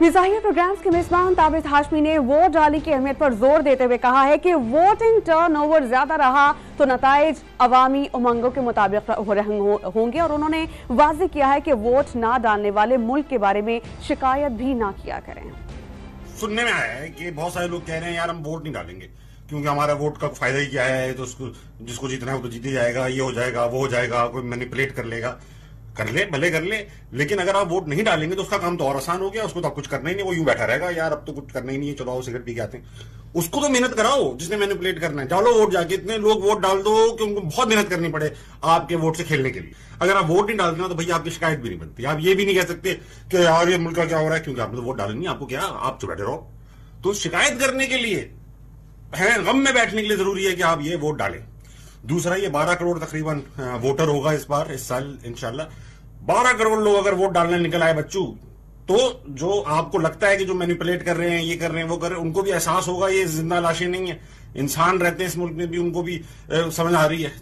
मिज़ाहिया programmes के मेजबान ताबित हाशमी ने वोट डालने की अहमियत पर जोर देते हुए कहा है कि वोटिंग टर्नओवर ज्यादा रहा तो नताइज अवामी उमंगों के मुताबिक होंगे और उन्होंने वाज़ेह किया है कि वोट ना डालने वाले मुल्क के बारे में शिकायत भी ना किया करें। सुनने में आया है कि बहुत सारे लोग कह रहे हैं यार हम वोट नहीं डालेंगे क्योंकि हमारा वोट का फायदा ही क्या है, तो उसको जिसको जीतना है वो तो जीत ही जाएगा, ये हो जाएगा वो हो जाएगा, कोई मैनिपुलेट कर लेगा। कर ले भले कर ले, लेकिन अगर आप वोट नहीं डालेंगे तो उसका काम तो और आसान हो गया, उसको तो आप कुछ करना ही नहीं, वो यूं बैठा रहेगा यार अब तो कुछ करना ही नहीं है, चलो आओ सिगरेट पी के आते हैं। उसको तो मेहनत कराओ जिसने मैनिपुलेट करना है, चलो वोट जाके इतने लोग वोट डाल दो कि उनको बहुत मेहनत करनी पड़े आपके वोट से खेलने के लिए। अगर आप वोट नहीं डालते ना तो भैया आपकी शिकायत भी नहीं बनती। आप ये भी नहीं कह सकते कि यार ये मुल्क का क्या हो रहा है क्योंकि आपने तो वोट डाले नहीं, आपको क्या आप तो बैठे रहो। तो शिकायत करने के लिए है, गम में बैठने के लिए जरूरी है कि आप ये वोट डालें। दूसरा, ये 12 करोड़ तकरीबन वोटर होगा इस साल इंशाल्लाह। 12 करोड़ लोग अगर वोट डालने निकल आए बच्चों, तो जो आपको लगता है कि जो मैनिपुलेट कर रहे हैं, ये कर रहे हैं, वो कर रहे हैं, उनको भी एहसास होगा ये जिंदा लाशें नहीं है, इंसान रहते हैं इस मुल्क में भी, उनको भी समझ आ रही है।